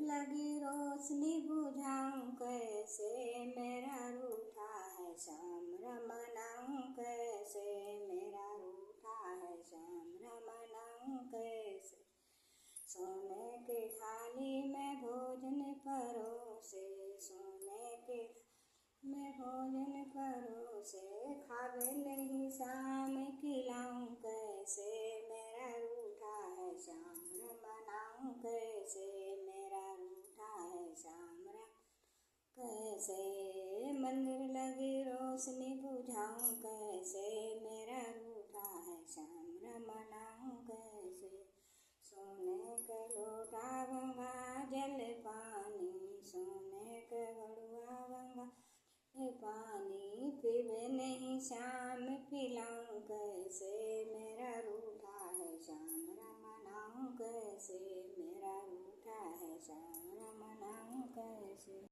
लगी रोशनी बुझाऊं कैसे, मेरा रूठा है श्याम मनाऊं कैसे, मेरा रूठा है श्याम मनाऊं कैसे। सोने के थाली में भोजन परोसे, सोने के में भोजन परोसे, खावे नहीं शाम खिलाऊं कैसे, मेरा रूठा है श्याम मनाऊं कैसे, मेरा रूठा है श्याम कैसे। मंदिर लगी रोशनी बुझाऊं कैसे, मेरा रूठा है श्याम मनाऊं कैसे। सोने के लोटा गंगा जल पानी, सोने के घड़ुआ गंगा पानी, पीवे नहीं शाम पिलाऊं कैसे, मेरा रूठा है श्याम मनाऊं कैसे, मेरा रूठा है श्याम मनाऊं कैसे।